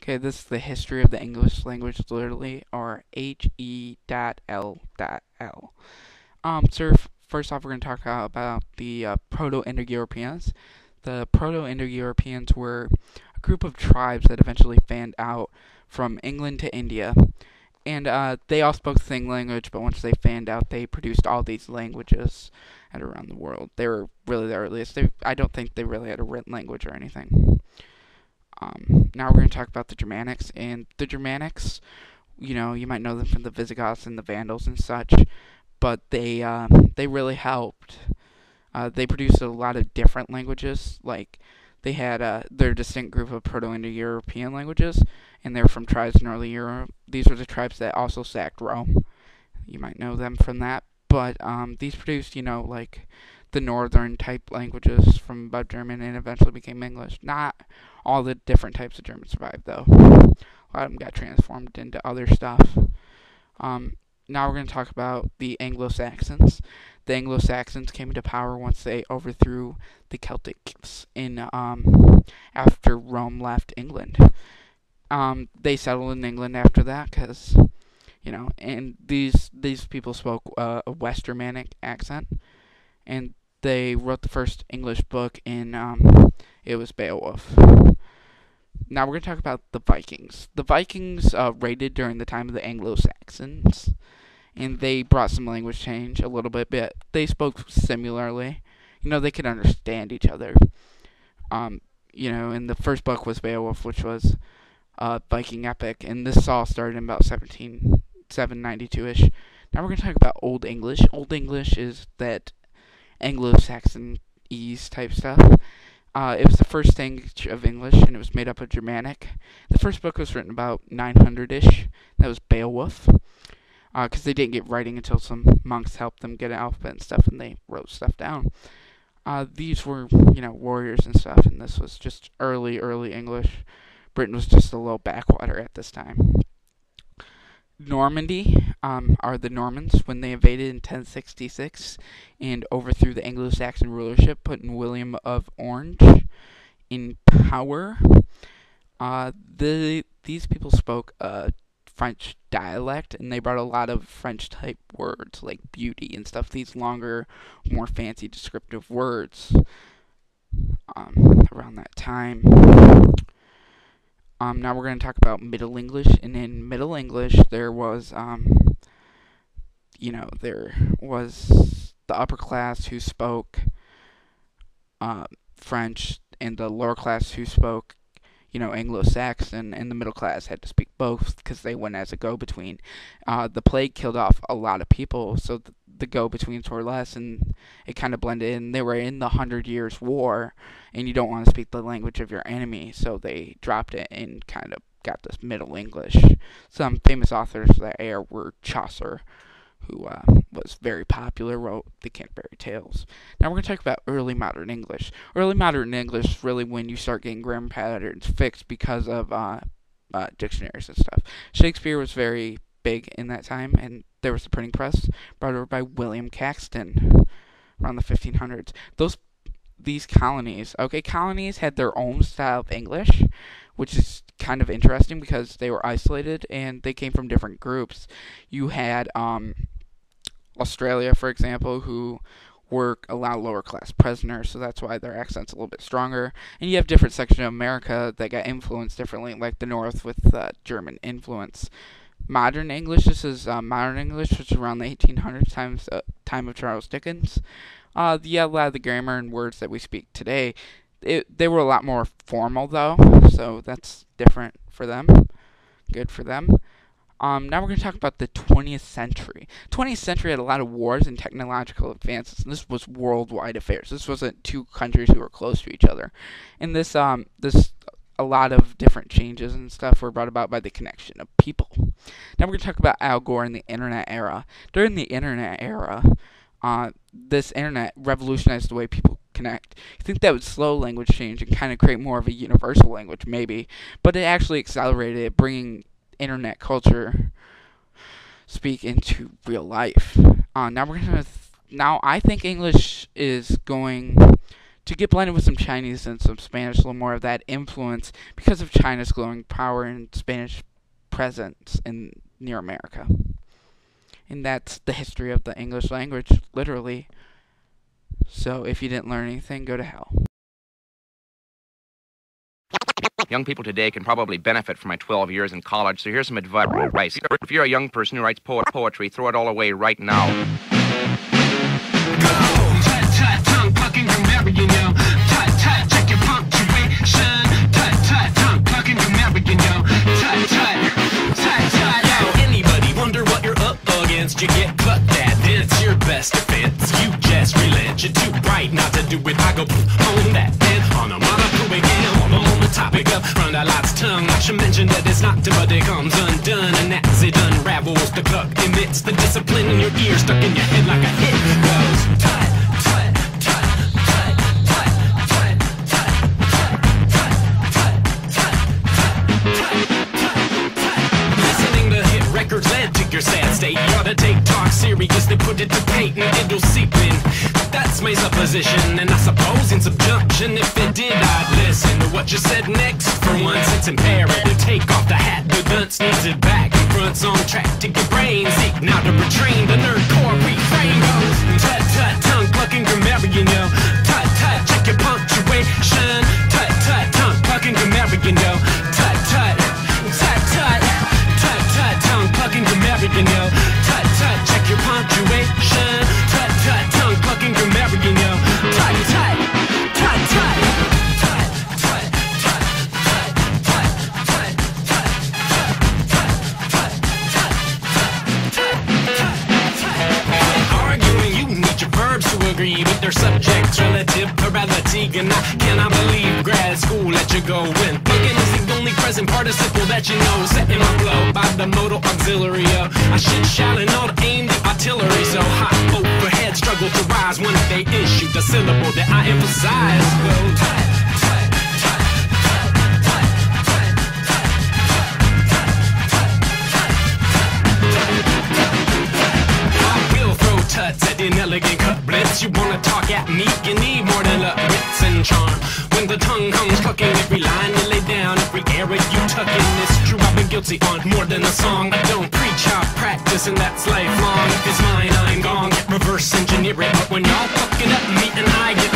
Okay, this is the history of the English language, literally, or HE.L.L. Sir, first off, we're going to talk about the Proto-Indo-Europeans. The Proto-Indo-Europeans were a group of tribes that eventually fanned out from England to India. And they all spoke the same language, but once they fanned out, they produced all these languages around the world. They were really the earliest. I don't think they really had a written language or anything. Now we're going to talk about the Germanics. And the Germanics, you might know them from the Visigoths and the Vandals and such, but they really helped. They produced a lot of different languages. Like they had their distinct group of Proto-Indo-European languages, and they were from tribes in early Europe. These were the tribes that also sacked Rome. You might know them from that. But these produced, like the northern type languages from above German and eventually became English. Not all the different types of German survived, though. A lot of them got transformed into other stuff. Now we're going to talk about the Anglo-Saxons. The Anglo-Saxons came into power once they overthrew the Celtics after Rome left England. They settled in England after that because and these people spoke a West Germanic accent, and they wrote the first English book in it was Beowulf. Now we're going to talk about the Vikings. The Vikings raided during the time of the Anglo-Saxons, and they brought some language change a little bit, but they spoke similarly. They could understand each other. And the first book was Beowulf, which was a Viking epic, and this all started in about 792-ish. Now we're going to talk about Old English. Old English is that Anglo-Saxon-ese type stuff. It was the first language of English, and it was made up of Germanic. The first book was written about 900-ish. That was Beowulf. Because they didn't get writing until some monks helped them get an alphabet and stuff, and they wrote stuff down. These were, warriors and stuff, and this was just early English. Britain was just a little backwater at this time. Normandy are the Normans when they invaded in 1066 and overthrew the Anglo-Saxon rulership, putting William of Orange in power. These people spoke French dialect, and they brought a lot of French-type words like beauty and stuff, these longer, more fancy descriptive words around that time. Now we're going to talk about Middle English, and in Middle English there was, there was the upper class who spoke French, and the lower class who spoke, Anglo-Saxon, and the middle class had to speak both because they went as a go-between. The plague killed off a lot of people, so the go-betweens were less, and it kind of blended in. They were in the 100 Years' War, and you don't want to speak the language of your enemy, so they dropped it and kind of got this Middle English. Some famous authors of that era were Chaucer, who was very popular, wrote the Canterbury Tales. Now we're going to talk about early modern English. Early modern English is really when you start getting grammar patterns fixed because of dictionaries and stuff. Shakespeare was very big in that time, and there was the printing press brought over by William Caxton around the 1500s. These colonies had their own style of English, which is kind of interesting because they were isolated and they came from different groups. You had Australia, for example, who were a lot lower class prisoners, so that's why their accent's a little bit stronger. And you have different sections of America that got influenced differently, like the North with German influence. Modern English, this is modern English, which is around the 1800s, time of Charles Dickens. A lot of the grammar and words that we speak today, they were a lot more formal, though, so that's different for them. Good for them. Now we're going to talk about the 20th century. 20th century had a lot of wars and technological advances, and this was worldwide affairs. This wasn't two countries who were close to each other. And a lot of different changes and stuff were brought about by the connection of people. Now we're going to talk about Al Gore and the Internet era. During the Internet era, this Internet revolutionized the way people connect. You think that would slow language change and kind of create more of a universal language, maybe, but it actually accelerated it, bringing Internet culture speak into real life. Now I think English is going to get blended with some Chinese and some Spanish, a little more of that influence because of China's growing power and Spanish presence in near America. And that's the history of the English language, literally. So if you didn't learn anything, go to hell. Young people today can probably benefit from my 12 years in college, so here's some advice. If you're a young person who writes poetry, throw it all away right now. Tut, tut, tongue clucking grammarian, yo. Tut, tut, check your punctuation. Tut, tut, tongue clucking grammarian, yo. Tut, tut, tut, tut. Yo, anybody wonder what you're up against? You get clucked at, then it's your best defense. You just relent, you're too bright not to do it. I go on that, then on a monocle again. On the topic of frontalots, tongue, I should mention that it's not till it comes undone. And as it unravels, the cluck emits the discipline in your ear, stuck in your head like a hit goes. Tut, tut, tut, tut, tut, tut, tut, tut, tut, tut. Listening to hit records led to your sad state. You ought to take talk seriously, put it to patent, it'll seep in. That's my supposition, and I suppose in subjunction, if it did, I'd listen to what you said next. For once, it's imperative. Take off the hat, the dunce needs it back. And front's on track to your brain. Seek now to retrain the nerd core refrain goes. Tut, tut, tongue clucking grammarian, yo. Tut, tut, check your punctuation. Tut, tut, tongue clucking grammarian, yo. Tut, tut, tut, tut, tut, tut, tongue clucking grammarian, yo. Tut, tut, check your punctuation. Tut, tut, tongue clucking grammarian, yo. Tut, tut, tut, tut, tut, tut, tut, tut, tut, tut, tut, tut. Arguing, you need your verbs to agree with their subjects, relative plurality. And I cannot believe grad school let you go in. Plugging is the only present participle that you know. Setting my flow by the modal auxiliary. I should shout and all to aim the artillery. So hot overhead, struggle to rise when they issue the syllable that I emphasize. Go tut, tut, tut, tut, tut, tut, tut, tut, tut, tut. I will throw tuts at inelegant couplets. You wanna talk at me, you need more than luck, wits and charm. When the tongue comes clucking, every line you lay down, every area you tuck in. It's true, I've been guilty on more than a song. I don't preach, I practice, and that's lifelong. If it's mine, I'm gone. Reverse engineer it, but when y'all fucking up, me and I get